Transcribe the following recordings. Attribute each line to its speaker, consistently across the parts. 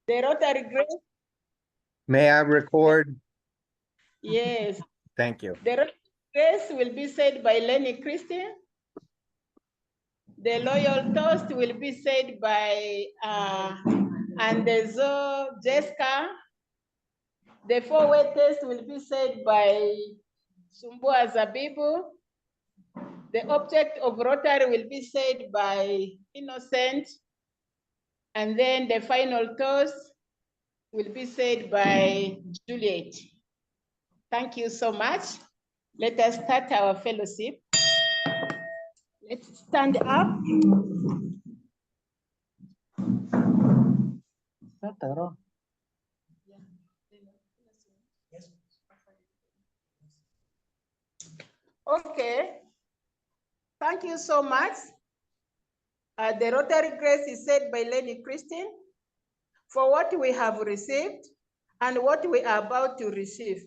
Speaker 1: The Rotary Grace.
Speaker 2: May I record?
Speaker 1: Yes.
Speaker 2: Thank you.
Speaker 1: The Rotary Grace will be said by Lenny Christian. The Loyal Toast will be said by Andezo Jessica. The Four-Way Test will be said by Sumbua Zabibu. The object of Rotary will be said by Innocent. And then the final toast will be said by Juliet. Thank you so much. Let us start our fellowship. Let's stand up. Okay. Thank you so much. The Rotary Grace is said by Lady Christine for what we have received and what we are about to receive.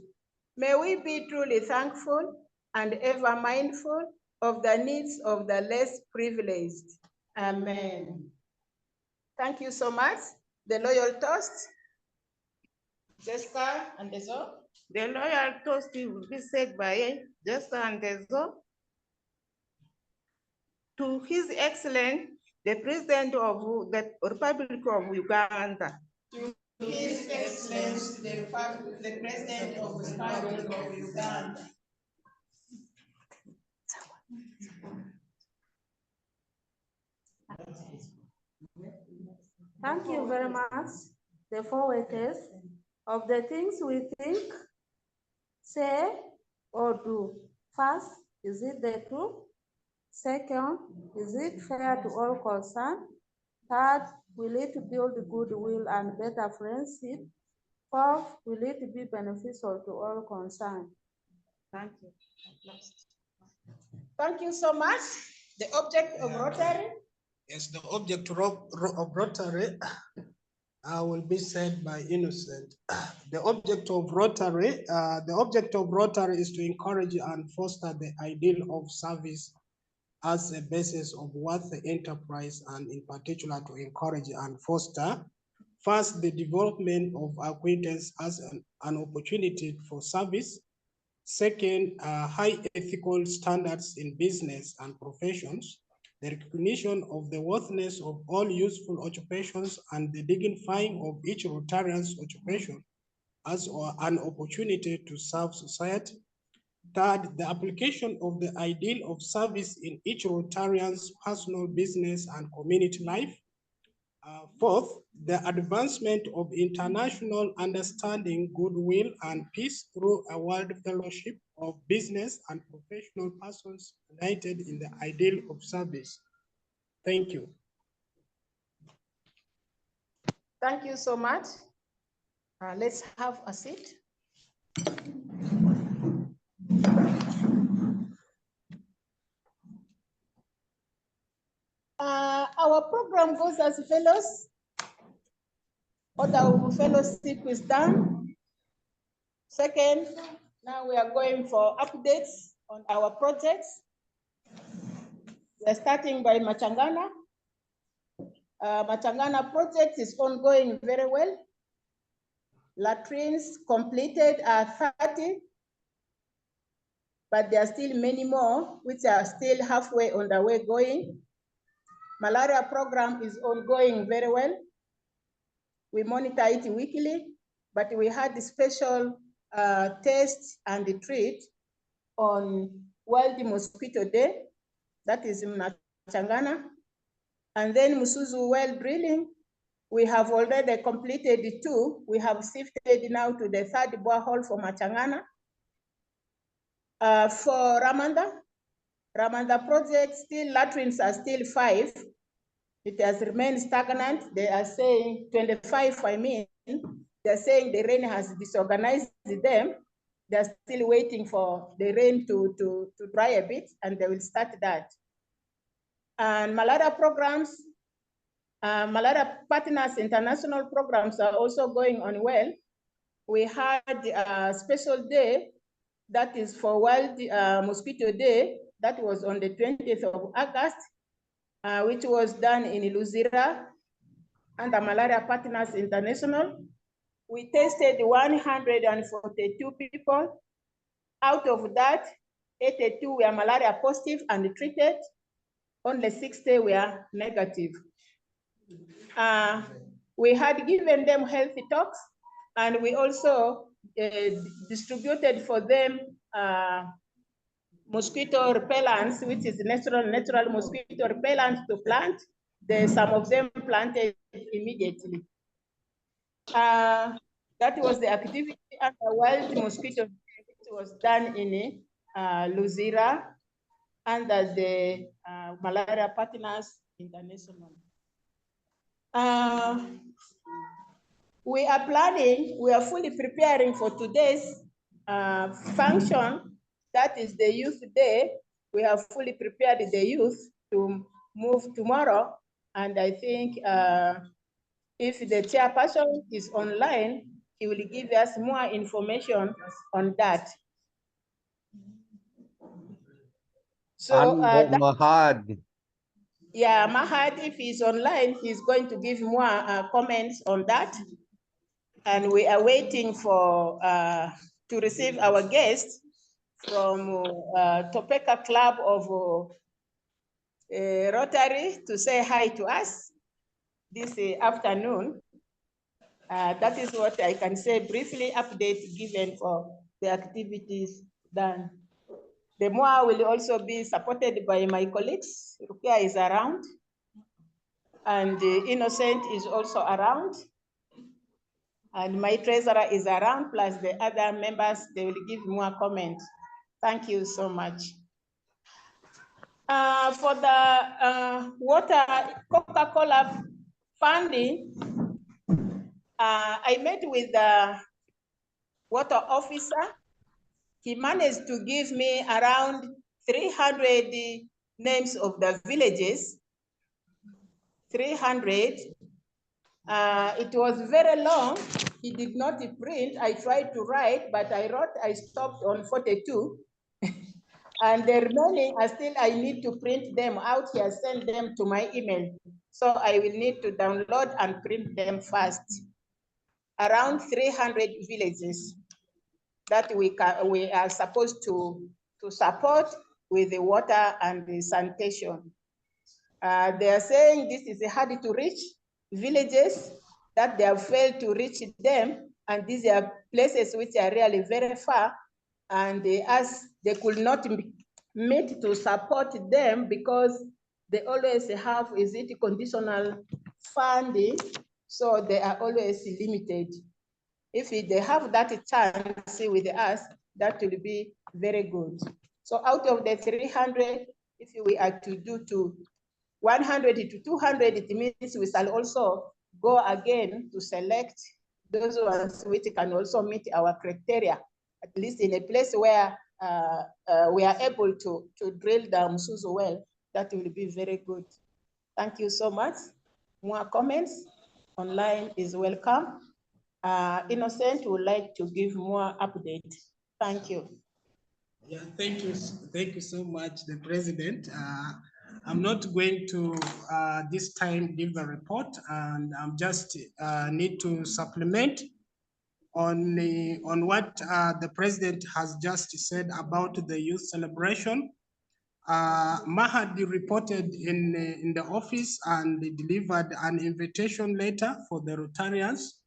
Speaker 1: May we be truly thankful and ever mindful of the needs of the less privileged. Amen. Thank you so much. The loyal toast. Jessica and Dezo.
Speaker 3: The loyal toast will be said by Jessica and Dezo. To His Excellency, the President of the Republic of Uganda.
Speaker 1: To His Excellency, the President of the Republic of Uganda.
Speaker 4: Thank you very much. The four-way test of the things we think, say, or do. First, is it the truth? Second, is it fair to all concerned? Third, will it build goodwill and better friendship? Fourth, will it be beneficial to all concerned?
Speaker 1: Thank you. Thank you so much. The object of Rotary?
Speaker 5: Yes, the object of Rotary will be said by Innocent. The object of Rotary is to encourage and foster the ideal of service as a basis of what the enterprise, and in particular to encourage and foster first the development of acquaintance as an opportunity for service. Second, high ethical standards in business and professions, the recognition of the worthiness of all useful occupations and the dignifying of each Rotarian's occupation as an opportunity to serve society. Third, the application of the ideal of service in each Rotarian's personal, business, and community life. Fourth, the advancement of international understanding, goodwill, and peace through a world fellowship of business and professional persons united in the ideal of service. Thank you.
Speaker 1: Thank you so much. Let's have a seat. Our program goes as follows. Order of fellowship is done. Second, now we are going for updates on our projects. We're starting by Machangana. Machangana project is ongoing very well. Latrines completed are 30, but there are still many more which are still halfway on the way going. Malaria program is ongoing very well. We monitor it weekly, but we had a special test and treat on World Mosquito Day, that is in Machangana. And then Musuzu well drilling, we have already completed 2. We have shifted now to the 3rd borehole for Machangana. For Ramanda project, still latrines are still 5. It has remained stagnant. They are saying 25, I mean. They're saying the rain has disorganized them. They're still waiting for the rain to dry a bit, and they will start that. And malaria programs, malaria partners international programs are also going on well. We had a special day that is for World Mosquito Day. That was on the 20th of August, which was done in Luzira. under Malaria Partners International. We tested 142 people. Out of that, 82 were malaria positive and treated. Only 60 were negative. We had given them healthy talks, and we also distributed for them mosquito repellents, which is natural mosquito repellent to plant. Some of them planted immediately. That was the activity under wild mosquito. It was done in Luzira under the Malaria Partners International. We are fully preparing for today's function. That is the Youth Day. We have fully prepared the youth to move tomorrow. And I think if the chairperson is online, he will give us more information on that. So
Speaker 2: Mahad.
Speaker 1: Yeah, Mahad, if he's online, he's going to give more comments on that. And we are waiting for to receive our guest from Topeka Club of Rotary to say hi to us this afternoon. That is what I can say briefly, update given for the activities done. The MOA will also be supported by my colleagues. Rukia is around, and Innocent is also around, and my treasurer is around, plus the other members, they will give more comments. Thank you so much. For the water Coca Cola funding, I met with the water officer. He managed to give me around 300 names of the villages, 300. It was very long. He did not print. I tried to write, but I stopped on 42. And the remaining are still, I need to print them out here, send them to my email. So I will need to download and print them first. Around 300 villages that we are supposed to support with the water and the sanitation. They are saying this is hard to reach villages, that they have failed to reach them, and these are places which are really very far, and as they could not meet to support them because they always have conditional funding, so they are always limited. If they have that chance with us, that will be very good. So out of the 300, if we are to do to 100 to 200, it means we shall also go again to select those ones which can also meet our criteria, at least in a place where we are able to drill the Msuzu well. That will be very good. Thank you so much. More comments online is welcome. Innocent would like to give more update. Thank you.
Speaker 5: Yeah, thank you so much, the President. I'm not going to this time give a report, and I'm just need to supplement on what the President has just said about the youth celebration. Mahad reported in the office and delivered an invitation letter for the Rotarians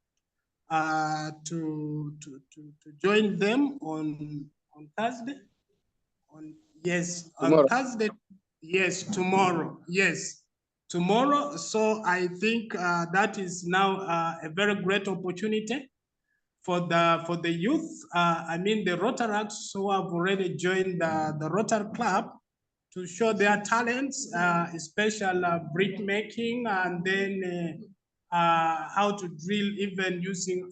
Speaker 5: to join them on Thursday. On Thursday. Yes, tomorrow. Yes, tomorrow. So I think that is now a very great opportunity for the youth. I mean the Rotaracts who have already joined the Rotary Club to show their talents, especially brick making, and then how to drill, even using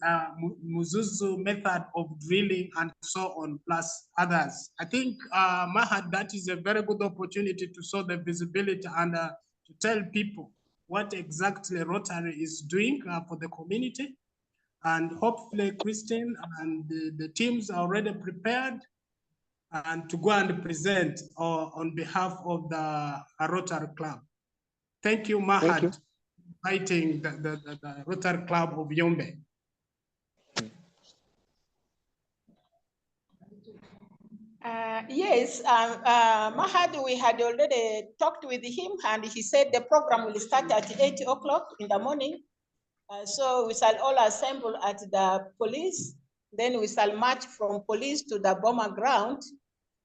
Speaker 5: Mzuzu method of drilling and so on, plus others. I think, Mahad, that is a very good opportunity to show the visibility and to tell people what exactly Rotary is doing for the community. And hopefully Christine and the teams are already prepared and to go and present on behalf of the Rotary Club. Thank you, Mahad.
Speaker 6: Thank you.
Speaker 5: inviting the Rotary Club of Yumbe.
Speaker 1: Yes, Mahad, we had already talked with him and he said the program will start at 8 o'clock in the morning. So we shall all assemble at the police. Then we shall march from police to the bomber ground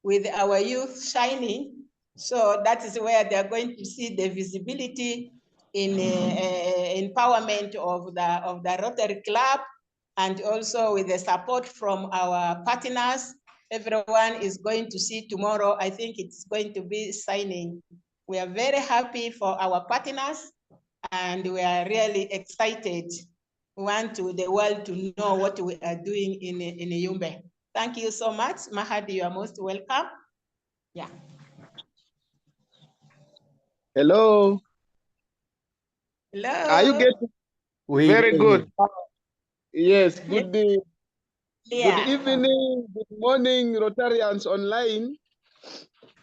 Speaker 1: with our youth shining. So that is where they are going to see the visibility in empowerment of the Rotary Club, and also with the support from our partners. Everyone is going to see tomorrow. I think it's going to be signing. We are very happy for our partners and we are really excited. We want the world to know what we are doing in Yumbe. Thank you so much. Mahadi, you are most welcome. Yeah.
Speaker 6: Hello.
Speaker 1: Hello.
Speaker 6: Are you getting? Very good. Yes, good day.
Speaker 1: Yeah.
Speaker 6: Good evening, good morning, Rotarians online.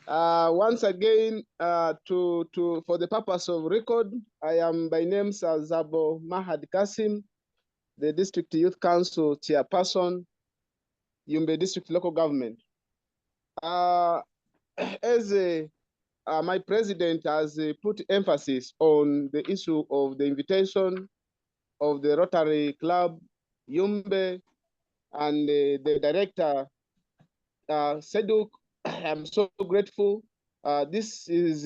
Speaker 6: Once again, for the purpose of record, I am by name Zabo Mahad Kasim, the District Youth Council Chairperson, Yumbe District Local Government. As my president has put emphasis on the issue of the invitation of the Rotary Club, Yumbe, and the director, Seduk, I'm so grateful. This is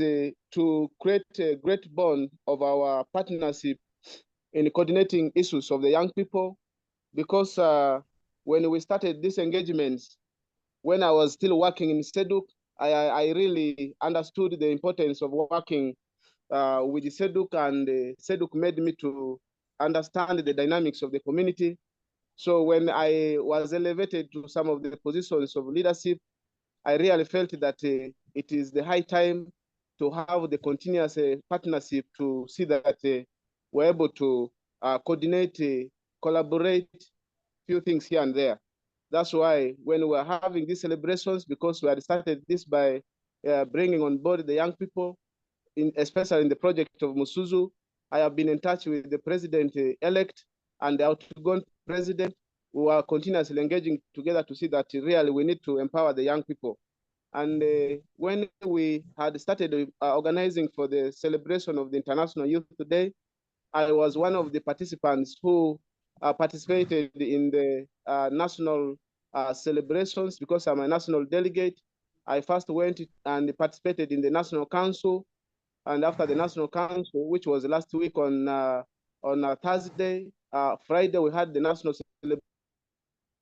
Speaker 6: to create a great bond of our partnership in coordinating issues of the young people, because when we started these engagements, when I was still working in Seduk, I really understood the importance of working with the Seduk, and Seduk made me to understand the dynamics of the community. So when I was elevated to some of the positions of leadership, I really felt that it is the high time to have the continuous partnership to see that we're able to coordinate, collaborate, few things here and there. That's why when we're having these celebrations, because we had started this by bringing on board the young people, especially in the project of Musuzu, I have been in touch with the president-elect and the outgoing president, who are continuously engaging together to see that really we need to empower the young people. And when we had started organizing for the celebration of the International Youth Day, I was one of the participants who participated in the national celebrations, because I'm a national delegate. I first went and participated in the National Council, and after the National Council, which was last week on Thursday, Friday, we had the national celebration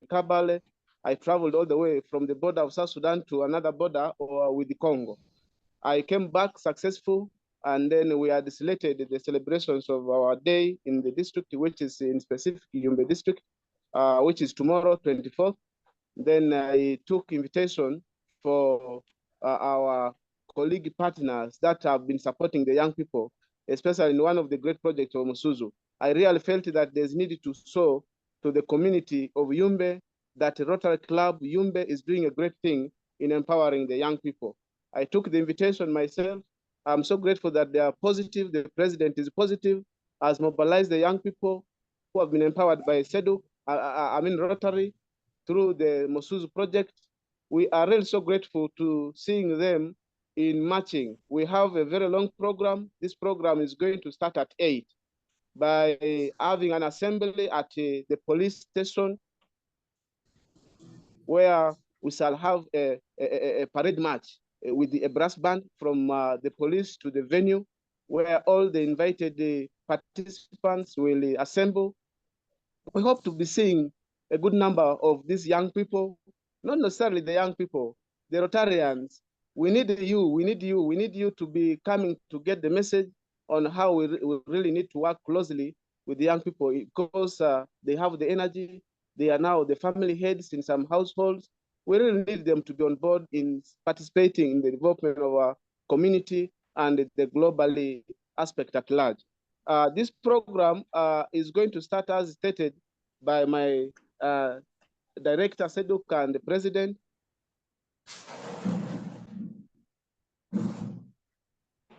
Speaker 6: in Kabale. I traveled all the way from the border of South Sudan to another border with the Congo. I came back successful, and then we had selected the celebrations of our day in the district, which is in specific Yumbe district, which is tomorrow, 24th. Then I took invitation for our colleague partners that have been supporting the young people, especially in one of the great projects of Musuzu. I really felt that there's need to show to the community of Yumbe that Rotary Club Yumbe is doing a great thing in empowering the young people. I took the invitation myself. I'm so grateful that they are positive. The president is positive, has mobilized the young people who have been empowered by Seduk, Rotary, through the Musuzu project. We are really so grateful to seeing them in marching. We have a very long program. This program is going to start at 8 by having an assembly at the police station, where we shall have a parade march with a brass band from the police to the venue, where all the invited participants will assemble. We hope to be seeing a good number of these young people, not necessarily the young people, the Rotarians. We need you, we need you, we need you to be coming to get the message on how we really need to work closely with the young people, because they have the energy. They are now the family heads in some households. We really need them to be on board in participating in the development of our community and the global aspect at large. This program is going to start as stated by my director, Seduk, and the president.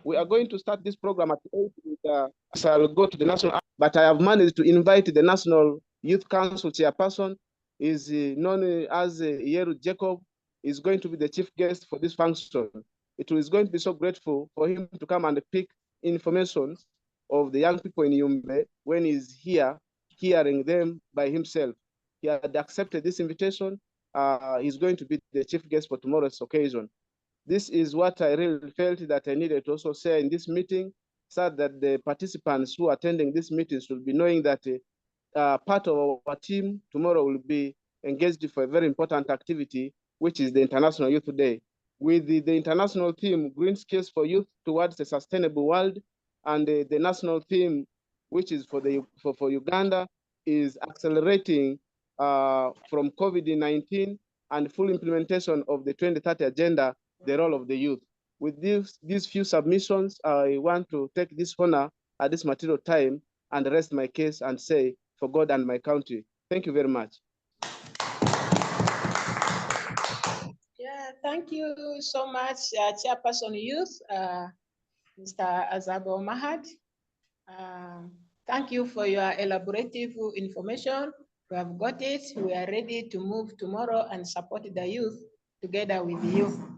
Speaker 6: We are going to start this program at 8. So I'll go to the national, but I have managed to invite the National Youth Council chairperson, is known as Yeru Jacob, is going to be the chief guest for this function. It is going to be so grateful for him to come and pick information of the young people in Yumbe when he's here, hearing them by himself. He had accepted this invitation. He's going to be the chief guest for tomorrow's occasion. This is what I really felt that I needed to also say in this meeting, so that the participants who are attending this meeting should be knowing that part of our team tomorrow will be engaged for a very important activity, which is the International Youth Day. With the international theme, Green Skills for Youth Towards a Sustainable World, and the national theme, which is for Uganda, is accelerating from COVID-19 and full implementation of the 2030 agenda, the role of the youth. With these few submissions, I want to take this honor at this material time and rest my case and say, for God and my country. Thank you very much.
Speaker 1: Yeah, thank you so much, Chairperson Youth, Mr. Azago Mahad. Thank you for your elaborative information. We have got it. We are ready to move tomorrow and support the youth together with you.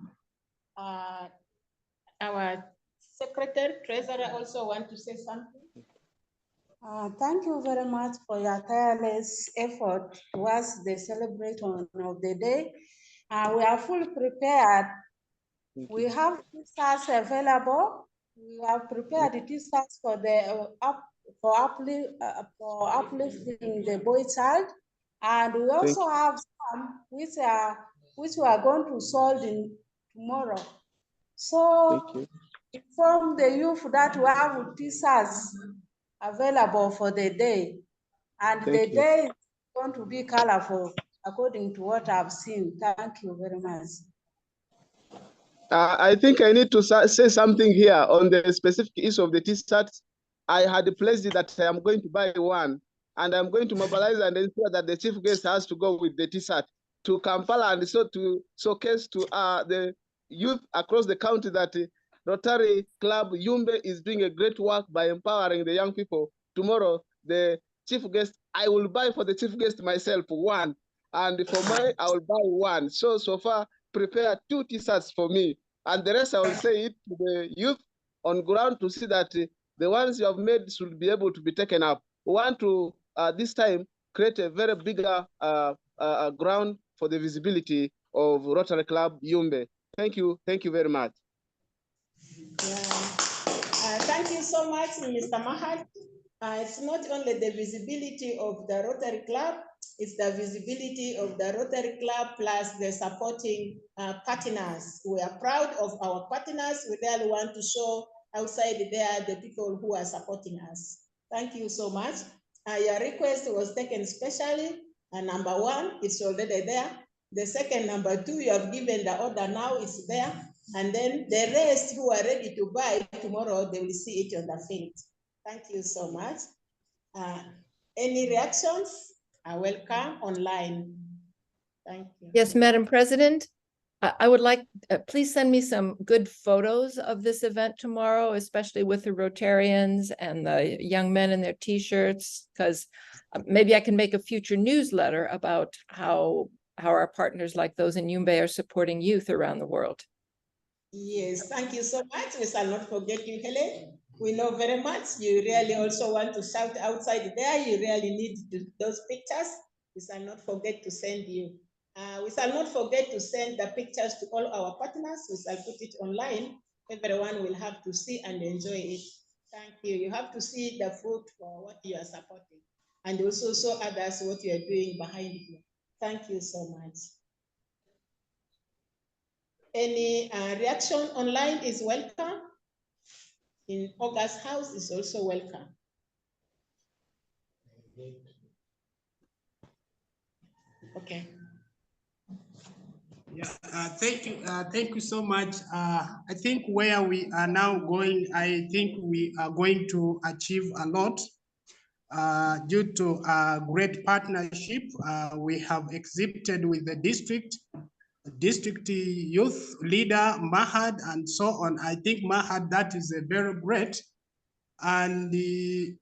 Speaker 1: Our Secretary, Treasurer also want to say something.
Speaker 4: Thank you very much for your tireless effort towards the celebration of the day. We are fully prepared. We have t-shirts available. We have prepared the t-shirts for the for uplifting the boy child, and we also have some which we are going to sold in tomorrow. So inform the youth that we have t-shirts available for the day, and the day is going to be colorful according to what I've seen. Thank you very much.
Speaker 6: I think I need to say something here on the specific issue of the t-shirts. I had pledged that I am going to buy one, and I'm going to mobilize and ensure that the chief guest has to go with the t-shirt to Kampala, and so to showcase to the youth across the country that Rotary Club Yumbe is doing a great work by empowering the young people. Tomorrow, the chief guest, I will buy for the chief guest myself one, and for mine, I will buy one. So far, prepare 2 t-shirts for me, and the rest I will say it to the youth on ground to see that the ones you have made should be able to be taken up. We want to, this time, create a very bigger ground for the visibility of Rotary Club Yumbe. Thank you very much.
Speaker 1: Yeah. Thank you so much, Mr. Mahad. It's not only the visibility of the Rotary Club, it's the visibility of the Rotary Club plus the supporting partners. We are proud of our partners. We really want to show outside there the people who are supporting us. Thank you so much. Your request was taken specially. Number 1, it's already there. The second, number 2, you have given the order now, it's there. And then the rest who are ready to buy tomorrow, they will see it on the field. Thank you so much. Any reactions? Welcome online. Thank you.
Speaker 7: Yes, Madam President, I would like, please send me some good photos of this event tomorrow, especially with the Rotarians and the young men in their t-shirts, because maybe I can make a future newsletter about how our partners like those in Yumbe are supporting youth around the world.
Speaker 1: Yes, thank you so much. We shall not forget you, Helen. We know very much. You really also want to shout outside there. You really need those pictures. We shall not forget to send you. We shall not forget to send the pictures to all our partners. We shall put it online. Everyone will have to see and enjoy it. Thank you. You have to see the fruit for what you are supporting, and also show others what you are doing behind you. Thank you so much. Any reaction online is welcome. In August House is also welcome. Okay.
Speaker 5: Yeah, thank you so much. I think where we are now going, I think we are going to achieve a lot due to a great partnership we have exhibited with the district. district youth leader, Mahad, and so on. I think Mahad, that is a very great. And we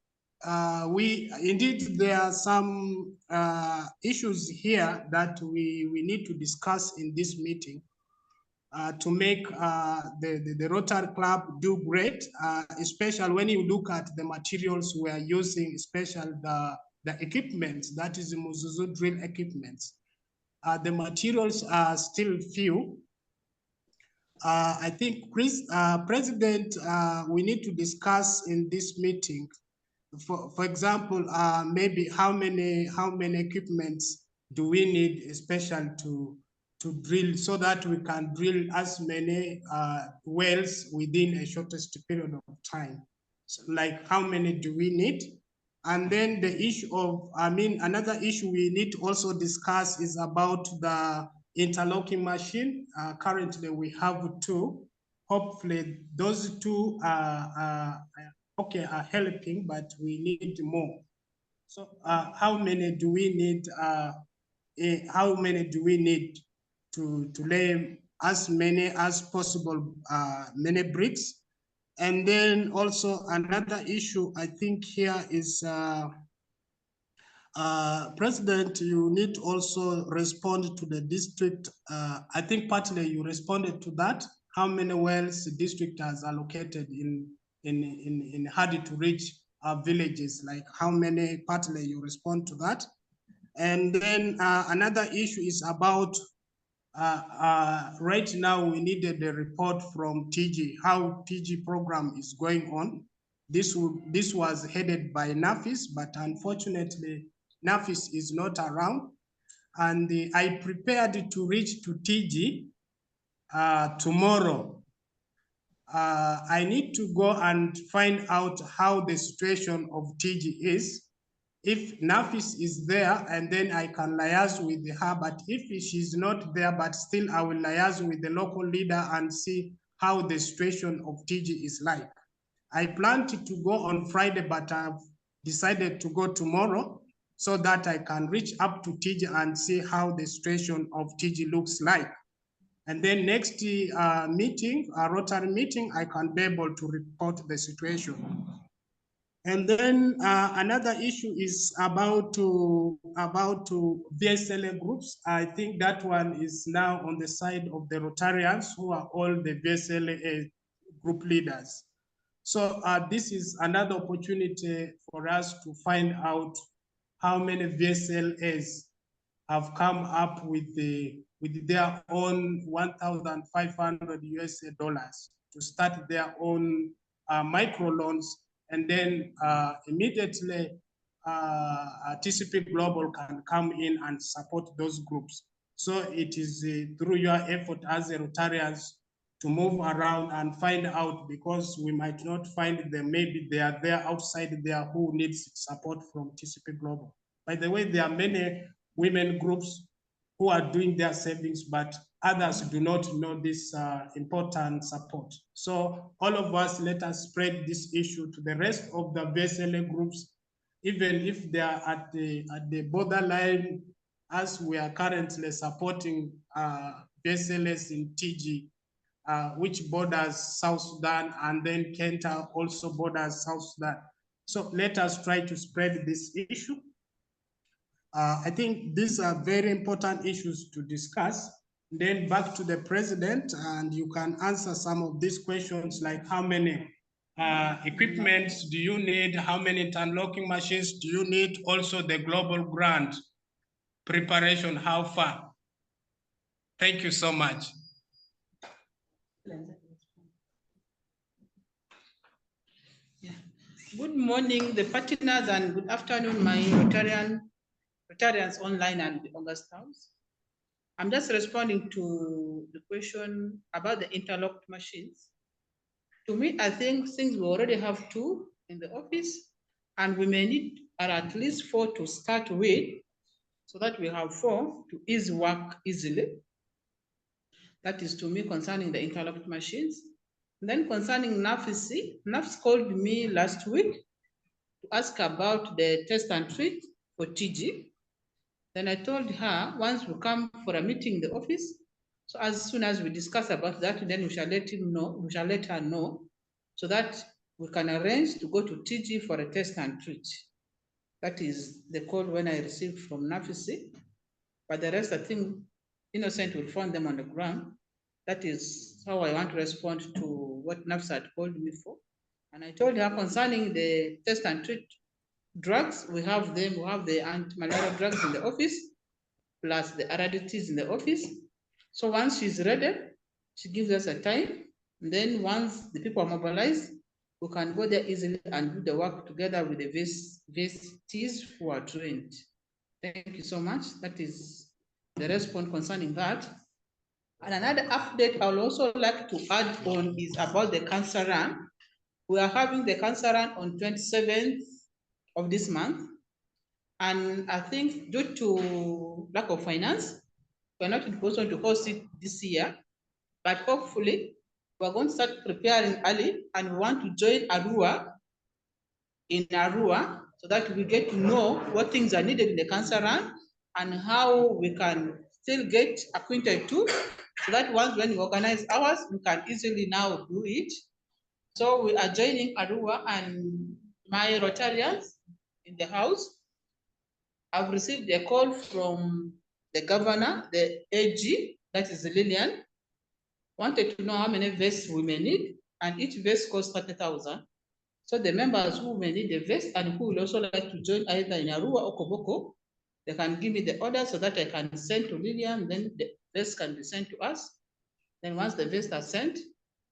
Speaker 5: indeed, there are some issues here that we need to discuss in this meeting to make the Rotary Club do great, especially when you look at the materials we are using, especially the equipment, that is the Muzuzu drill equipments. The materials are still few. I think, President, we need to discuss in this meeting, for example, maybe how many equipments do we need, especially to drill, so that we can drill as many wells within a shortest period of time. So, like, how many do we need? And then the issue of, another issue we need to also discuss is about the interlocking machine. Currently, we have two. Hopefully, those two are helping, but we need more. So, how many do we need? How many do we need to lay as many as possible, many bricks? And then also another issue I think here is, President, you need to also respond to the district. I think partly you responded to that. How many wells the district has allocated in hard to reach villages? Like how many? Partly you respond to that. And then another issue is about right now we needed a report from TG, how TG program is going on. This was headed by NAFIS, but unfortunately NAFIS is not around. And I prepared to reach to TG tomorrow. I need to go and find out how the situation of TG is. If NAFIS is there, and then I can liaise with her, but if she's not there, but still I will liaise with the local leader and see how the situation of TG is like. I planned to go on Friday, but I've decided to go tomorrow so that I can reach up to TG and see how the situation of TG looks like. And then next meeting, Rotary meeting, I can be able to report the situation. And then another issue is about VSLA groups. I think that one is now on the side of the Rotarians, who are all the VSLA group leaders. So this is another opportunity for us to find out how many VSLAs have come up with their own $1,500 to start their own microloans, and then immediately TCP Global can come in and support those groups. So it is through your effort as a Rotarians to move around and find out, because we might not find them. Maybe they are there outside there who needs support from TCP Global. By the way, there are many women groups who are doing their savings, but others do not know this important support. So all of us, let us spread this issue to the rest of the VSLA groups, even if they are at the borderline, as we are currently supporting VSLAs in TG, which borders South Sudan, and then Kenta also borders South Sudan. So let us try to spread this issue. I think these are very important issues to discuss. Then back to the president, and you can answer some of these questions, like how many equipments do you need? How many interlocking machines do you need? Also the global grant preparation, how far? Thank you so much.
Speaker 1: Yeah. Good morning, the partners, and good afternoon, my Rotarians online and the August House. I'm just responding to the question about the interlocked machines. To me, I think since we already have 2 in the office, and we may need at least 4 to start with, so that we have 4 to ease work easily. That is to me concerning the interlocked machines. And then concerning NAFIS called me last week to ask about the test and treat for TG. Then I told her, once we come for a meeting in the office,
Speaker 8: So as soon as we discuss about that, then we shall let him know, we shall let her know, so that we can arrange to go to TG for a test and treat. That is the call when I received from Nafisi. But the rest, I think Innocent will find them on the ground. That is how I want to respond to what Nafisa had called me for. And I told her concerning the test and treat drugs, we have them, we have the anti-malaria drugs in the office, plus the RDTs in the office. So once she's ready, she gives us a time. And then once the people are mobilized, we can go there easily and do the work together with the VSTs who are trained. Thank you so much. That is the response concerning that. And another update I would also like to add on is about the cancer run. We are having the cancer run on 27th of this month. And I think due to lack of finance, we're not in position to host it this year, but hopefully we're going to start preparing early, and we want to join Arua in Arua so that we get to know what things are needed in the cancer run and how we can still get acquainted to, so that once when we organize ours, we can easily now do it. So we are joining Arua, and my Rotarians in the house, I've received a call from the governor, the AG, that is Lillian, wanted to know how many vests we may need, and each vest costs 30,000. So the members who may need a vest and who will also like to join either in Arua or Koboko, they can give me the order so that I can send to Lillian, then the vest can be sent to us. Then once the vests are sent,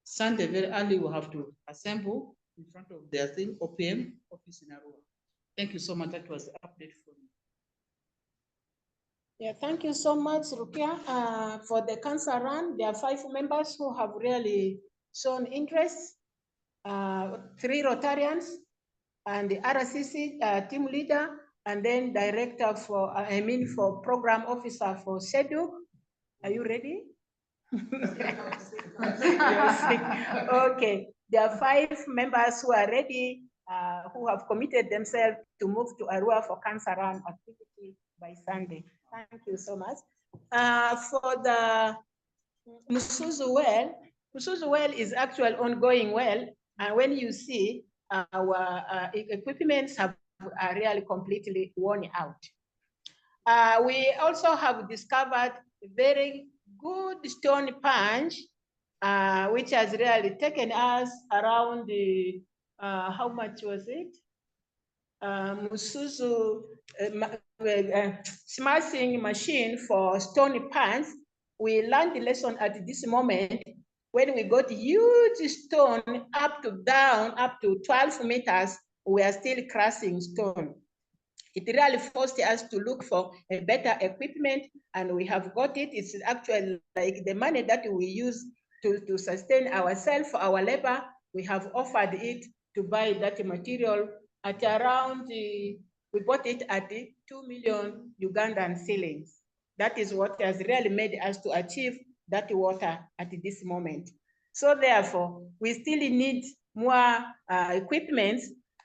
Speaker 8: Sunday very early we'll have to assemble in front of their thing, OPM office in Arua. Thank you so much. That was the update for me.
Speaker 1: Yeah, thank you so much, Rukia. For the cancer run, there are 5 members who have really shown interest. 3 Rotarians and the RCC team leader, and then director for, for program officer for SEDU. Are you ready? Yes. Okay, there are 5 members who are ready, who have committed themselves to move to Arua for cancer run activity by Sunday. Thank you so much. For the Musuzu well is actually ongoing well, and when you see our equipments are really completely worn out. We also have discovered very good stone punch, which has really taken us around the, how much was it? Musuzu smashing machine for stone pans. We learned the lesson at this moment when we got huge stone up to 12 meters, we are still crushing stone. It really forced us to look for a better equipment, and we have got it. It's actually like the money that we use to sustain ourselves, our labor, we have offered it to buy that material at around, we bought it at 2 million Ugandan shillings. That is what has really made us to achieve that water at this moment. So therefore, we still need more equipment.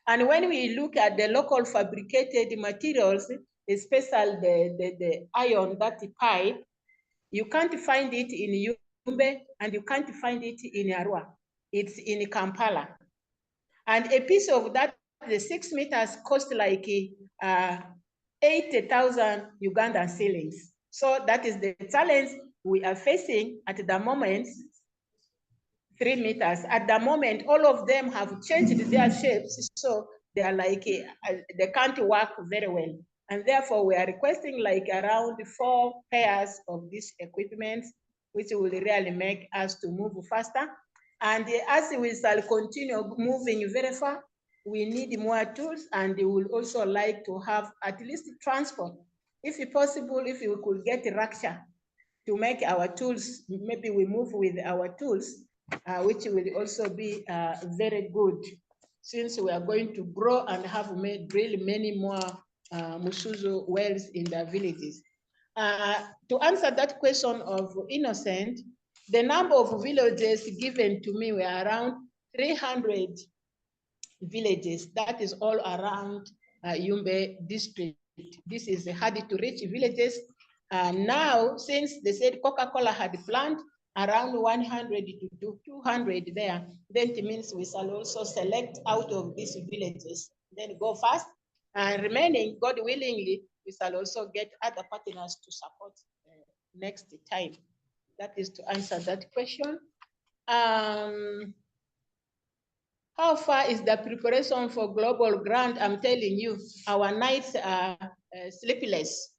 Speaker 1: And when we look at the local fabricated materials, especially the iron, that pipe, you can't find it in Yumbe and you can't find it in Arua. It's in Kampala. And a piece of that, the 6 meters cost like 80,000 Ugandan shillings. So that is the challenge we are facing at the moment. 3 meters. At the moment, all of them have changed their shapes, so they are like, they can't work very well. And therefore, we are requesting like around 4 pairs of this equipment, which will really make us to move faster. And as we shall continue moving very far, we need more tools, and we would also like to have at least transport. If possible, if we could get a rickshaw to make our tools, maybe we move with our tools, which will also be very good, since we are going to grow and have made really many more Musuzu wells in the villages. To answer that question of Innocent, the number of villages given to me were around 300 villages. That is all around Yumbe district. This is hard to reach villages. And now, since they said Coca-Cola had planned around 100 to 200 there, then it means we shall also select out of these villages, then go fast, and remaining, God willingly, we shall also get other partners to support next time. That is to answer that question. How far is the preparation for global grant? I'm telling you, our nights are sleepless.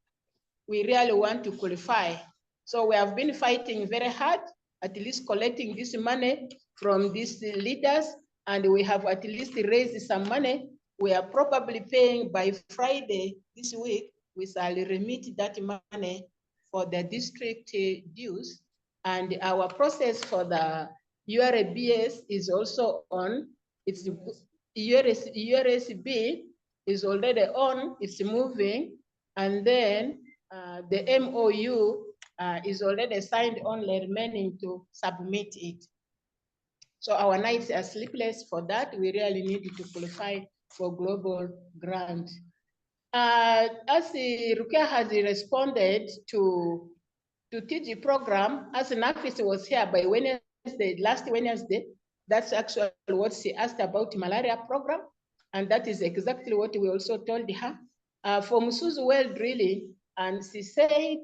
Speaker 1: We really want to qualify. So we have been fighting very hard, at least collecting this money from these leaders, and we have at least raised some money. We are probably paying by Friday this week. We shall remit that money for the district dues, and our process for the URBS is also on. It's URSB is already on, it's moving, and then the MOU is already signed, only remaining to submit it. So our nights are sleepless for that. We really need to qualify for global grant. As Rukia has responded to TG program, as Nafis was here by Wednesday, last Wednesday, that's actually what she asked about malaria program. And that is exactly what we also told her. For Musuzu well drilling, and she said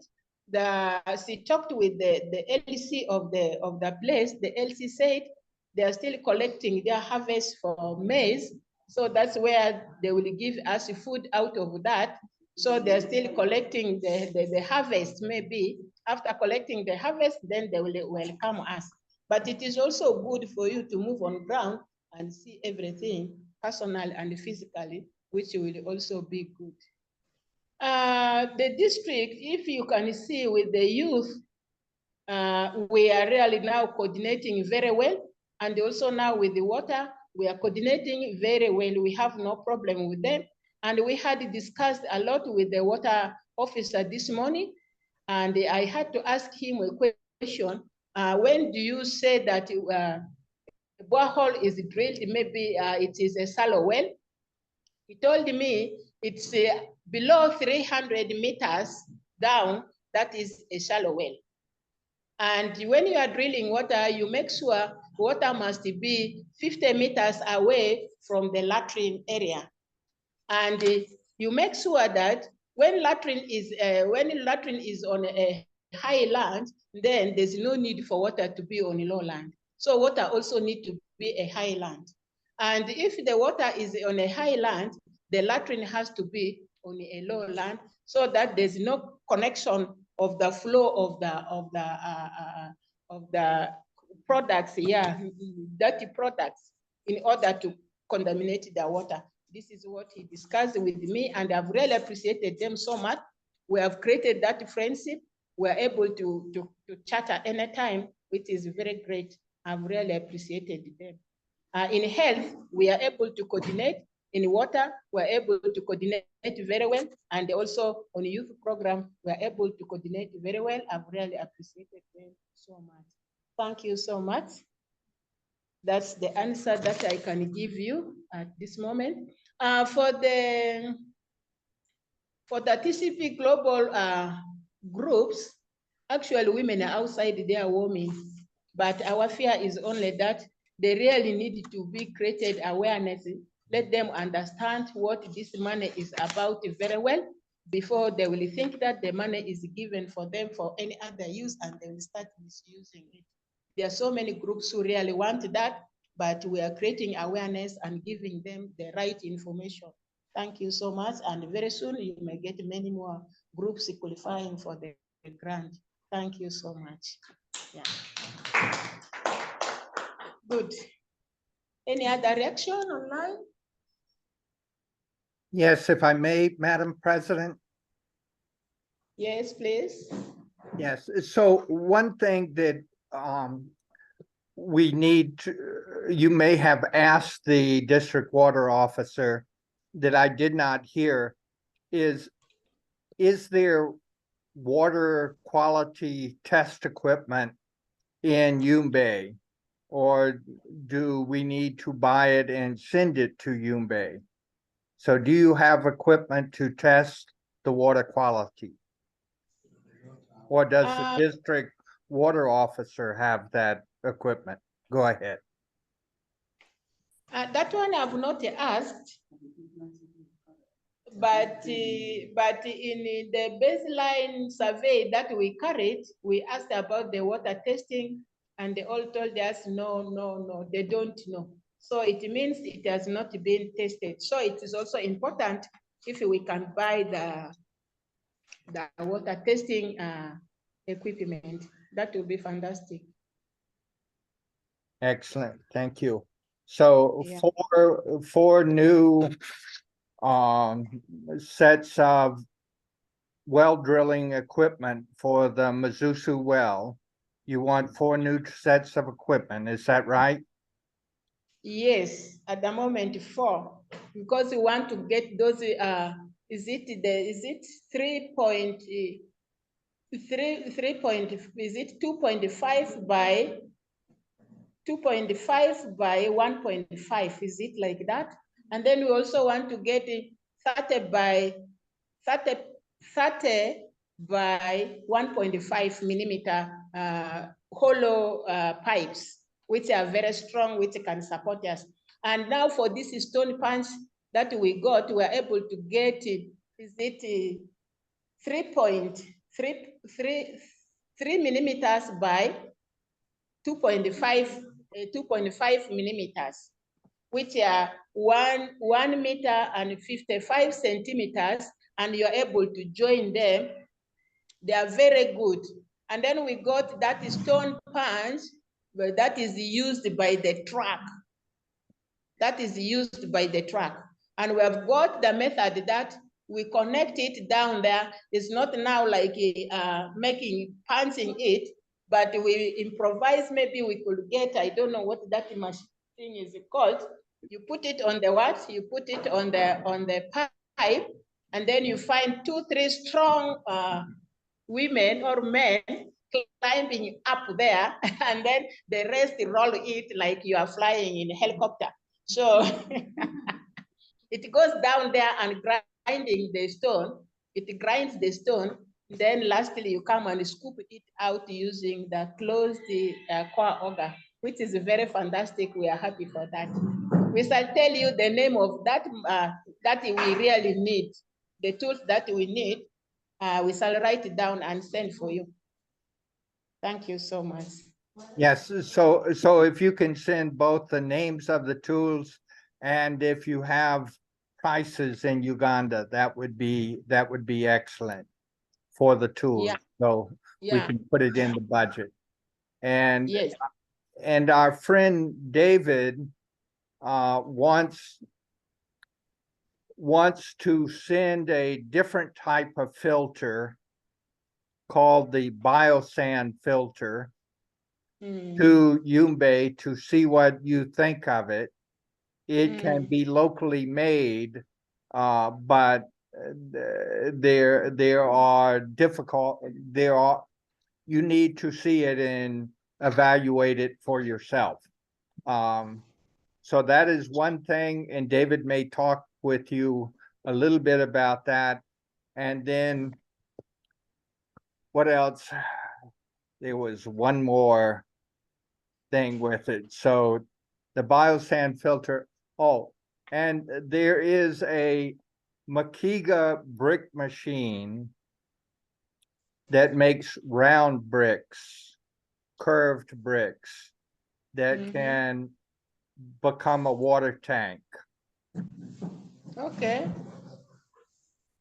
Speaker 1: that she talked with the LC of the place. The LC said they are still collecting their harvest for maize. So that's where they will give us food out of that. So they're still collecting the harvest. Maybe after collecting the harvest, then they will welcome us. But it is also good for you to move on ground and see everything personal and physically, which will also be good. The district, if you can see with the youth, we are really now coordinating very well. And also now with the water, we are coordinating very well. We have no problem with them. And we had discussed a lot with the water officer this morning. And I had to ask him a question. When do you say that borehole is drilled? Maybe it is a shallow well. He told me it's below 300 meters down, that is a shallow well. And when you are drilling water, you make sure water must be 50 meters away from the latrine area. And you make sure that when latrine is on a high land, then there's no need for water to be on a low land. So water also need to be a high land. And if the water is on a high land, the latrine has to be on a low land, so that there's no connection of the flow of the products, dirty products, in order to contaminate the water. This is what he discussed with me, and I've really appreciated them so much. We have created that friendship. We're able to chat at any time, which is very great. I've really appreciated them. In health, we are able to coordinate. In water, we're able to coordinate very well. And also on the youth program, we're able to coordinate very well. I've really appreciated them so much. Thank you so much. That's the answer that I can give you at this moment. For the TCP global groups, actually women are outside there warming, but our fear is only that they really need to be created awareness. Let them understand what this money is about very well before they will think that the money is given for them for any other use, and they will start misusing it. There are so many groups who really want that, but we are creating awareness and giving them the right information. Thank you so much. And very soon you may get many more groups qualifying for the grant. Thank you so much. Yeah. Good. Any other reaction online?
Speaker 2: Yes, if I may, Madam President.
Speaker 1: Yes, please.
Speaker 2: Yes, so one thing that we need to, you may have asked the district water officer that I did not hear, is there water quality test equipment in Yumbe? Or do we need to buy it and send it to Yumbe? So do you have equipment to test the water quality? Or does the
Speaker 1: Uh,
Speaker 2: district water officer have that equipment? Go ahead.
Speaker 1: That one I've not asked, but in the baseline survey that we carried, we asked about the water testing, and they all told us no, they don't know. So it means it has not been tested. So it is also important if we can buy the water testing equipment. That will be fantastic.
Speaker 2: Excellent, thank you. So
Speaker 1: Yeah.
Speaker 2: four new sets of well drilling equipment for the Mizusu well. You want 4 new sets of equipment, is that right?
Speaker 1: Yes, at the moment 4, because we want to get those. Is it 3.3? Is it 2.5 by 2.5 by 1.5? Is it like that? And then we also want to get 30 by 1.5 millimeter hollow pipes, which are very strong, which can support us. And now for this stone punch that we got, we are able to get it. Is it 3 millimeters by 2.5 millimeters, which are 1 meter and 55 centimeters, and you're able to join them. They are very good. And then we got that stone punch, but that is used by the truck. That is used by the truck. And we have got the method that we connect it down there. It's not now like punching it, but we improvise. Maybe we could get, I don't know what that machine is called. You put it on the what? You put it on the pipe, and then you find 2, 3 strong women or men climbing up there, and then the rest roll it like you are flying in a helicopter. So it goes down there and grinding the stone. It grinds the stone. Then lastly, you come and scoop it out using the closed core auger, which is very fantastic. We are happy for that. We shall tell you the name of that that we really need, the tools that we need. We shall write it down and send for you. Thank you so much.
Speaker 2: Yes, so if you can send both the names of the tools and if you have prices in Uganda, that would be excellent for the tools.
Speaker 1: Yeah.
Speaker 2: So we
Speaker 1: Yeah.
Speaker 2: can put it in the budget. And
Speaker 1: Yes.
Speaker 2: and our friend David wants to send a different type of filter called the biosand filter to Yumbe to see what you think of it. It can be locally made, but you need to see it and evaluate it for yourself. So that is one thing, and David may talk with you a little bit about that. And then what else? There was one more thing with it. So the biosand filter. Oh, and there is a Makiga brick machine that makes round bricks, curved bricks that can become a water tank.
Speaker 1: Okay.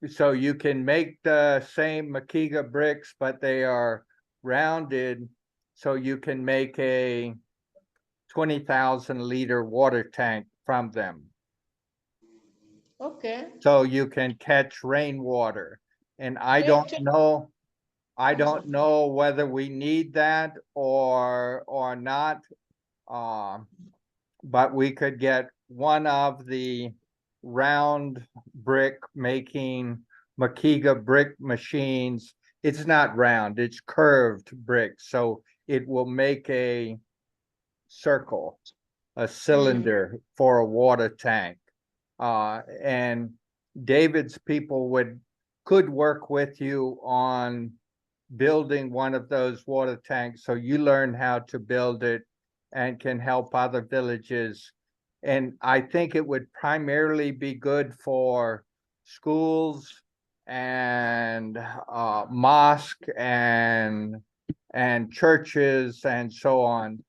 Speaker 2: So you can make the same Makiga bricks, but they are rounded, so you can make a 20,000 liter water tank from them.
Speaker 1: Okay.
Speaker 2: So you can catch rainwater. And I don't know whether we need that or not. But we could get one of the round brick making Makiga brick machines. It's not round, it's curved brick. So it will make a circle, a cylinder for a water tank. And David's people could work with you on building one of those water tanks, so you learn how to build it and can help other villages. And I think it would primarily be good for schools and mosque and churches and so on,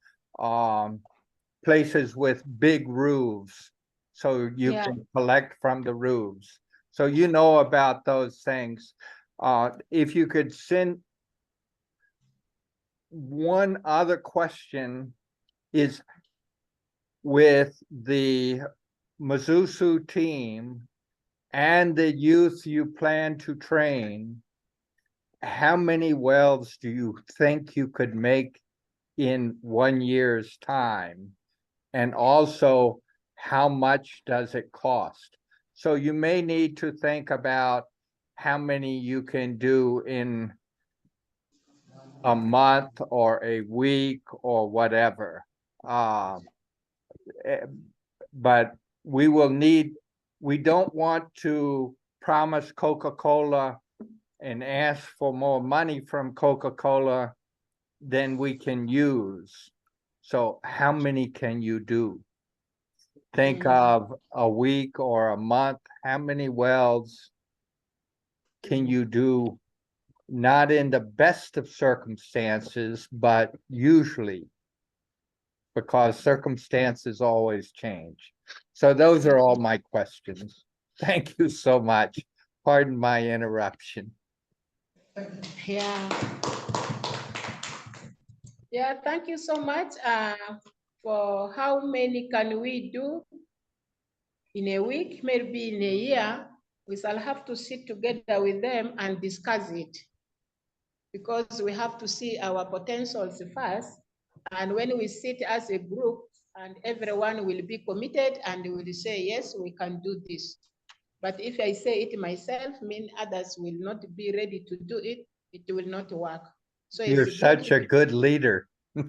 Speaker 2: places with big roofs, so you
Speaker 1: Yeah.
Speaker 2: can collect from the roofs. So you know about those things. If you could send one other question is with the Mazusu team and the youth you plan to train, how many wells do you think you could make in 1 year's time? And also, how much does it cost? So you may need to think about how many you can do in a month or a week or whatever. But we don't want to promise Coca-Cola and ask for more money from Coca-Cola than we can use. So how many can you do? Think of a week or a month. How many wells can you do? Not in the best of circumstances, but usually, because circumstances always change. So those are all my questions. Thank you so much. Pardon my interruption.
Speaker 1: Yeah. Yeah, thank you so much for how many can we do in a week, maybe in a year. We shall have to sit together with them and discuss it, because we have to see our potentials first. And when we sit as a group and everyone will be committed and will say, yes, we can do this. But if I say it myself, mean others will not be ready to do it, it will not work. So
Speaker 2: You're
Speaker 1: it's
Speaker 2: such a good leader.
Speaker 1: We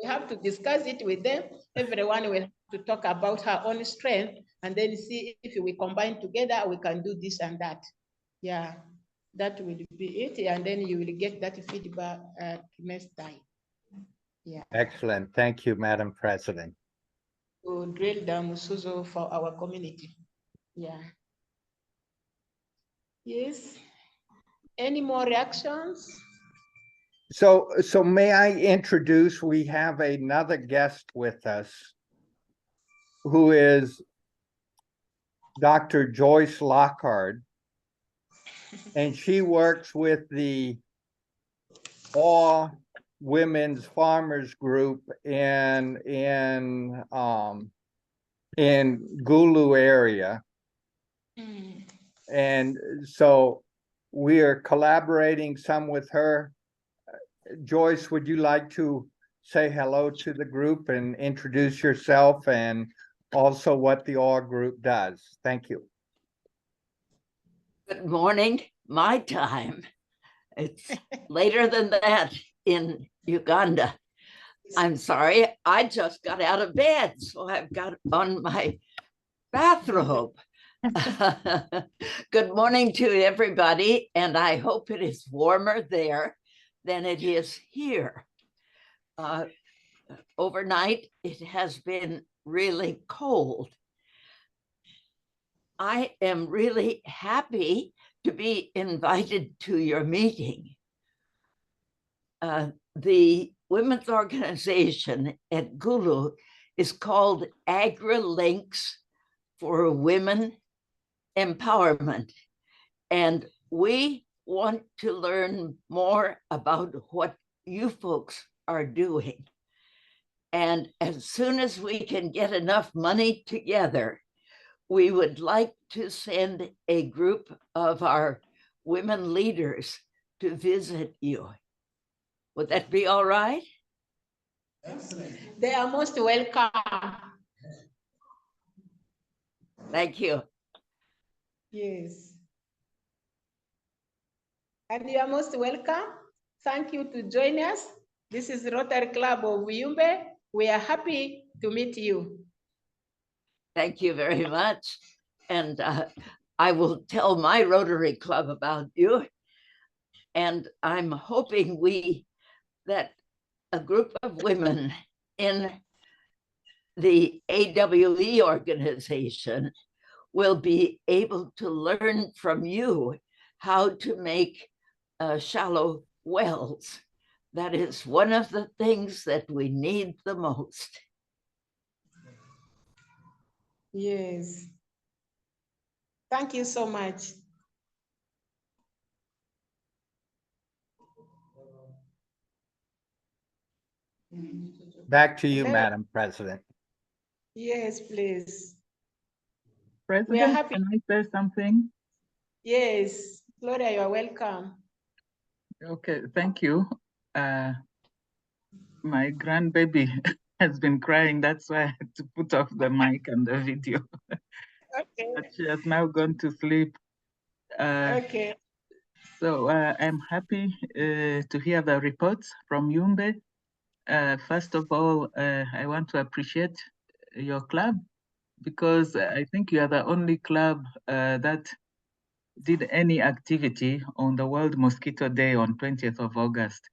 Speaker 1: have to discuss it with them. Everyone will have to talk about her own strength and then see if we combine together, we can do this and that. Yeah, that will be it. And then you will get that feedback next time. Yeah.
Speaker 2: Excellent. Thank you, Madam President.
Speaker 1: To drill down Musuzo for our community. Yeah. Yes. Any more reactions?
Speaker 2: So may I introduce, we have another guest with us who is Dr. Joyce Lockhart, and she works with the All Women's Farmers Group in Gulu area. And so we are collaborating some with her. Joyce, would you like to say hello to the group and introduce yourself and also what the All group does? Thank you.
Speaker 9: Good morning, my time. It's later than that in Uganda. I'm sorry, I just got out of bed, so I've got on my bathrobe. Good morning to everybody, and I hope it is warmer there than it is here. Overnight, it has been really cold. I am really happy to be invited to your meeting. The women's organization at Gulu is called AgriLinks for Women Empowerment. And we want to learn more about what you folks are doing. And as soon as we can get enough money together, we would like to send a group of our women leaders to visit you. Would that be all right?
Speaker 1: They are most welcome.
Speaker 9: Thank you.
Speaker 1: Yes. And you are most welcome. Thank you to join us. This is Rotary Club of Yumbe. We are happy to meet you.
Speaker 9: Thank you very much. And I will tell my Rotary Club about you. And I'm hoping that a group of women in the AWE organization will be able to learn from you how to make shallow wells. That is one of the things that we need the most.
Speaker 3: Yes. Thank you so much.
Speaker 2: Back to you,
Speaker 3: Hello.
Speaker 2: Madam President.
Speaker 3: Yes, please.
Speaker 10: President,
Speaker 3: happy.
Speaker 10: can I say something?
Speaker 3: Yes, Gloria, you are welcome.
Speaker 10: Okay, thank you. My grandbaby has been crying. That's why I had to put off the mic and the video.
Speaker 3: Okay.
Speaker 10: But she has now gone to sleep.
Speaker 3: Okay.
Speaker 10: So I'm happy to hear the reports from Yumbe. First of all, I want to appreciate your club because I think you are the only club that did any activity on the World Mosquito Day on 20th of August.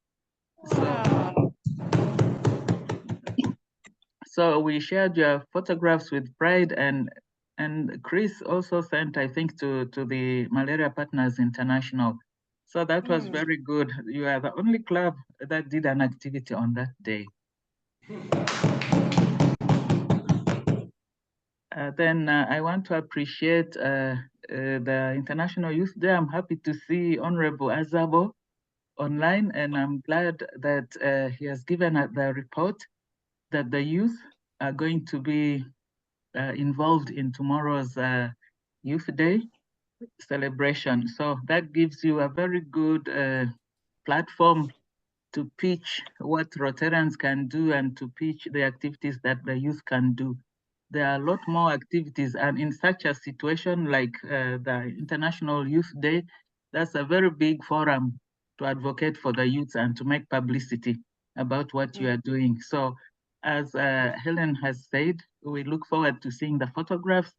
Speaker 10: So we shared your photographs with pride, and Chris also sent, I think, to the Malaria Partners International. So that was very good. You are the only club that did an activity on that day. Then I want to appreciate the International Youth Day. I'm happy to see Honorable Azabo online, and I'm glad that he has given the report that the youth are going to be involved in tomorrow's Youth Day celebration. So that gives you a very good platform to pitch what Rotarians can do and to pitch the activities that the youth can do. There are a lot more activities, and in such a situation like the International Youth Day, that's a very big forum to advocate for the youth and to make publicity about what you are doing. So as Helen has said, we look forward to seeing the photographs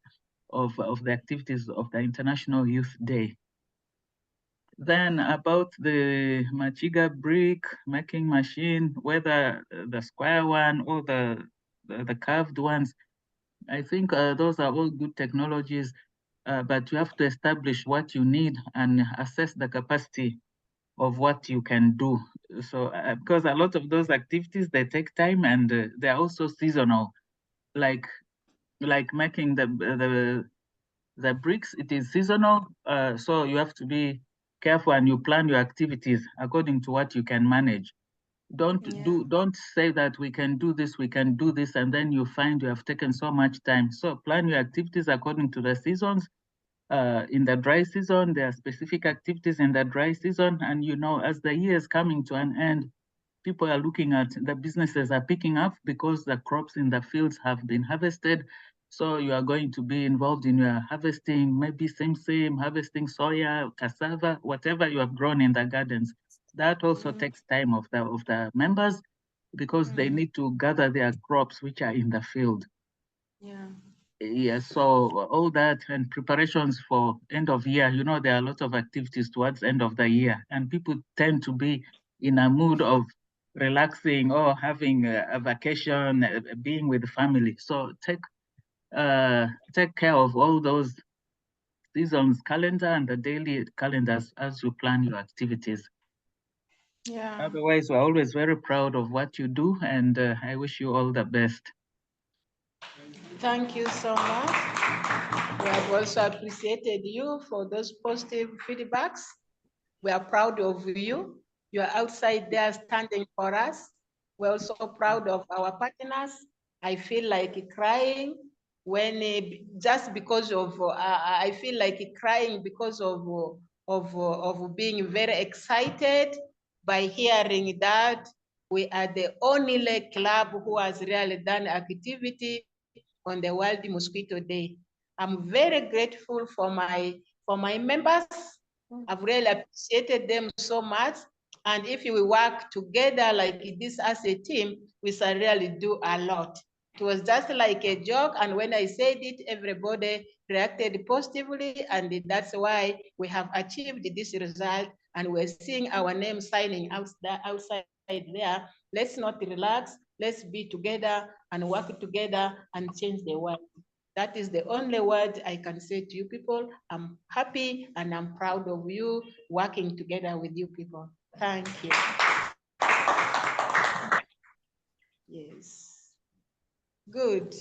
Speaker 10: of the activities of the International Youth Day. Then about the Machiga brick making machine, whether the square one or the curved ones, I think those are all good technologies, but you have to establish what you need and assess the capacity of what you can do. So because a lot of those activities, they take time and they're also seasonal, like making the bricks, it is seasonal, so you have to be careful and you plan your activities according to what you can manage. Don't say that we can do this, and then you find you have taken so much time. So plan your activities according to the seasons. In the dry season, there are specific activities in the dry season, and as the year is coming to an end, people are looking at the businesses are picking up because the crops in the fields have been harvested. So you are going to be involved in your harvesting, maybe same harvesting soya, cassava, whatever you have grown in the gardens. That also takes time of the members because they need to gather their crops which are in the field. Yes, so all that and preparations for end of year, there are a lot of activities towards end of the year, and people tend to be in a mood of relaxing or having a vacation, being with the family. So take care of all those seasons calendar and the daily calendars as you plan your activities. Otherwise, we're always very proud of what you do, and I wish you all the best.
Speaker 3: Thank you so much. We have also appreciated you for those positive feedbacks. We are proud of you. You are outside there standing for us. We're also proud of our partners. I feel like crying when just because of I feel like crying because of being very excited by hearing that we are the only club who has really done activity on the World Mosquito Day. I'm very grateful for my members. I've really appreciated them so much. And if we work together like this as a team, we shall really do a lot. It was just like a joke. And when I said it, everybody reacted positively, and that's why we have achieved this result, and we're seeing our name signing outside there. Let's not relax. Let's be together and work together and change the world. That is the only word I can say to you people. I'm happy and I'm proud of you working together with you people. Thank you. Yes. Good.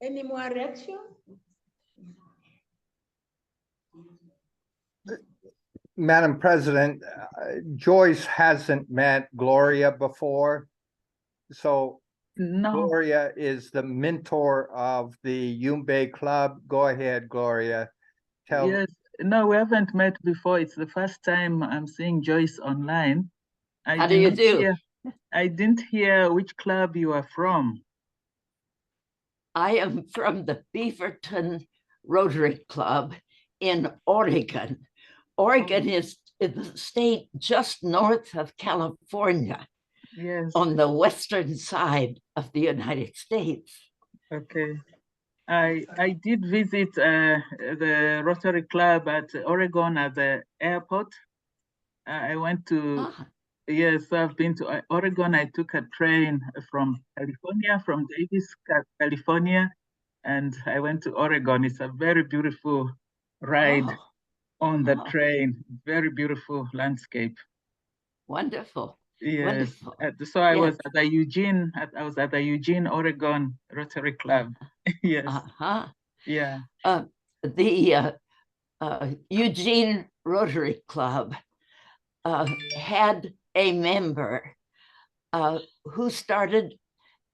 Speaker 3: Any more reaction?
Speaker 2: Madam President, Joyce hasn't met Gloria before. So
Speaker 10: No,
Speaker 2: Gloria is the mentor of the Yumbe Club. Go ahead, Gloria. Tell
Speaker 10: yes, no, we haven't met before. It's the first time I'm seeing Joyce online.
Speaker 9: How do you do?
Speaker 10: I didn't hear which club you are from.
Speaker 9: I am from the Beaverton Rotary Club in Oregon. Oregon is the state just north of California,
Speaker 10: Yes,
Speaker 9: on the western side of the United States.
Speaker 10: okay. I did visit the Rotary Club at Oregon at the airport. I went to, yes, I've been to Oregon. I took a train from California, from Davis, California, and I went to Oregon. It's a very beautiful ride on the train. Very beautiful landscape.
Speaker 9: Wonderful.
Speaker 10: Yes.
Speaker 9: Wonderful.
Speaker 10: So I was at the Eugene, I was at the Eugene, Oregon Rotary Club. Yes. Yeah.
Speaker 9: The Eugene Rotary Club had a member who started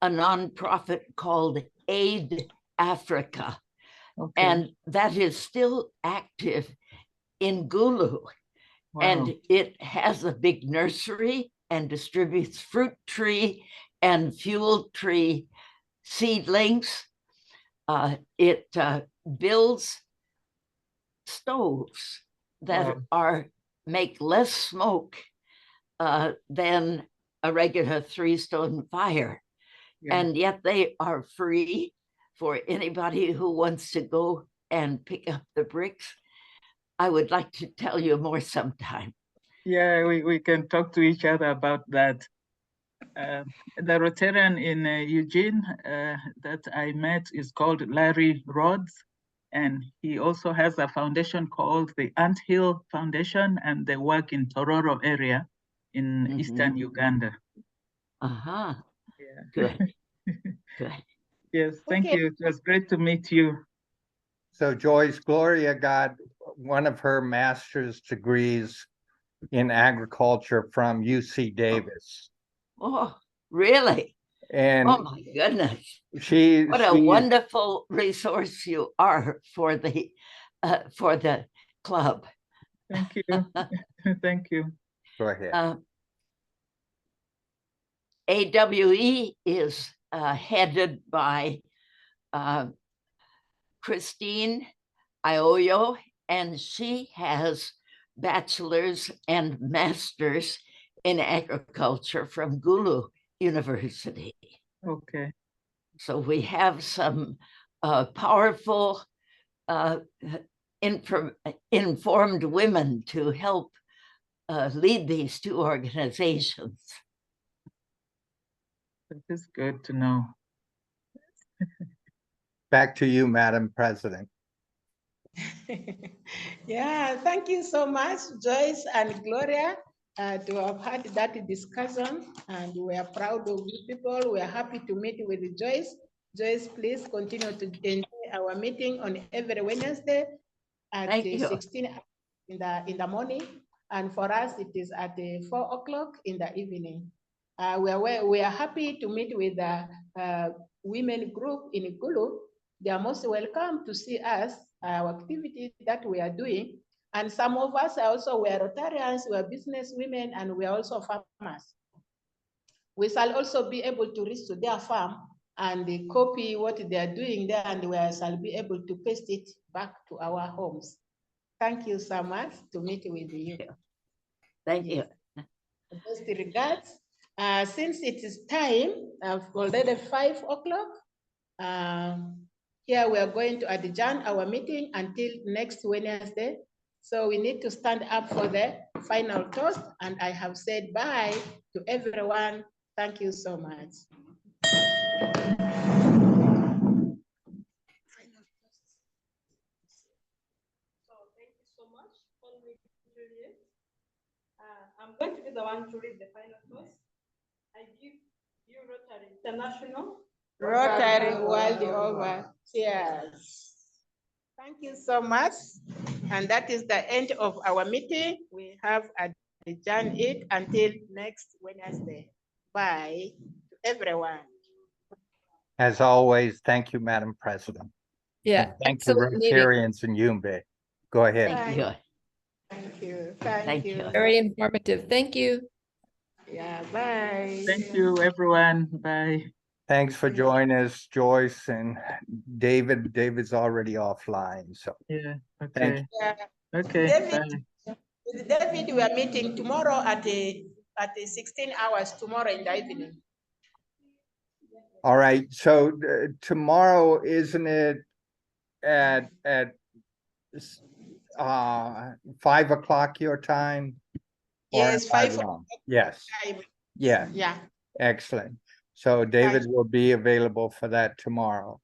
Speaker 9: a nonprofit called Aid Africa.
Speaker 10: Okay.
Speaker 9: And that is still active in Gulu.
Speaker 10: Wow.
Speaker 9: And it has a big nursery and distributes fruit tree and fuel tree seedlings. It builds stoves that make less smoke than a regular 3-stone fire. Yeah. And yet they are free for anybody who wants to go and pick up the bricks. I would like to tell you more sometime.
Speaker 10: Yeah, we can talk to each other about that. The Rotarian in Eugene that I met is called Larry Rhodes, and he also has a foundation called the Anthill Foundation, and they work in Tororo area in eastern Uganda.
Speaker 9: Yeah. Good. Good.
Speaker 10: Yes, thank you. It was great to meet you.
Speaker 2: So Joyce, Gloria got one of her master's degrees in agriculture from UC Davis.
Speaker 9: Oh, really?
Speaker 2: And
Speaker 9: oh my goodness. What a wonderful resource you are for the club.
Speaker 10: Thank you. Thank you.
Speaker 2: Go ahead.
Speaker 9: AWE is headed by Christine Ioyo, and she has bachelor's and master's in agriculture from Gulu University.
Speaker 10: Okay.
Speaker 9: So we have some powerful, informed women to help lead these two organizations.
Speaker 10: That is good to know.
Speaker 2: Back to you, Madam President.
Speaker 3: Yeah, thank you so much, Joyce and Gloria, to have had that discussion, and we are proud of you people. We are happy to meet with Joyce. Joyce, please continue to enjoy our meeting on every Wednesday at 16 in the morning, and for us it is at 4 o'clock in the evening. We are happy to meet with the women group in Gulu. They are most welcome to see us, our activities that we are doing. And some of us are also, we are Rotarians, we are business women, and we are also farmers. We shall also be able to reach to their farm and copy what they are doing there, and we shall be able to paste it back to our homes. Thank you so much to meet with you.
Speaker 9: Thank you.
Speaker 3: Best regards. Since it is time, already 5 o'clock, here we are going to adjourn our meeting until next Wednesday. So we need to stand up for the final toast, and I have said bye to everyone. Thank you so much.
Speaker 4: I'm going to be the one to read the final toast. I give you Rotary International.
Speaker 3: Rotary world over. Cheers. Thank you so much. And that is the end of our meeting. We have adjourned it until next Wednesday. Bye to everyone.
Speaker 2: As always, thank you, Madam President.
Speaker 7: Yeah,
Speaker 2: And thank you,
Speaker 7: excellent meeting.
Speaker 2: Rotarians in Yumbe. Go ahead.
Speaker 9: Thank you.
Speaker 3: Thank you.
Speaker 9: Thank you.
Speaker 7: Very informative. Thank you.
Speaker 3: Yeah, bye.
Speaker 10: Thank you, everyone. Bye.
Speaker 2: Thanks for joining us, Joyce and David. David's already offline, so
Speaker 10: Yeah,
Speaker 2: thank
Speaker 10: okay.
Speaker 2: you.
Speaker 3: Yeah.
Speaker 10: Okay,
Speaker 3: David,
Speaker 10: bye.
Speaker 3: with David, we are meeting tomorrow at 16 hours tomorrow in the evening.
Speaker 2: All right, so tomorrow, isn't it at 5 o'clock your time? Or
Speaker 3: Yes,
Speaker 2: am I
Speaker 3: 5
Speaker 2: wrong? Yes,
Speaker 3: o'clock.
Speaker 2: yeah,
Speaker 3: Yeah.
Speaker 2: excellent. So David will be available for that tomorrow.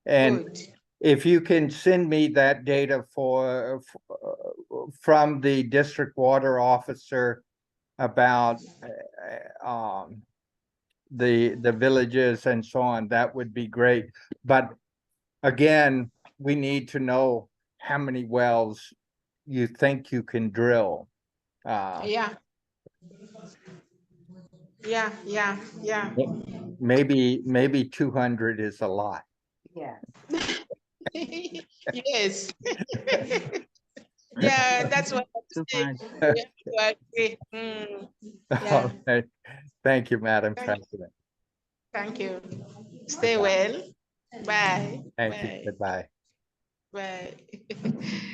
Speaker 2: And
Speaker 3: Good.
Speaker 2: if you can send me that data from the district water officer about the villages and so on, that would be great. But again, we need to know how many wells you think you can drill.
Speaker 3: Yeah. Yeah.
Speaker 2: Maybe 200 is a lot.
Speaker 9: Yeah.
Speaker 3: Yes. Yeah, that's what I'm
Speaker 10: Too
Speaker 3: saying.
Speaker 10: much.
Speaker 3: We have to agree. Yeah.
Speaker 2: Okay. Thank you, Madam
Speaker 3: Thank you.
Speaker 2: President.
Speaker 3: Thank you. Stay well. Bye.
Speaker 2: Thank you.
Speaker 3: Bye.
Speaker 2: Goodbye.
Speaker 3: Bye.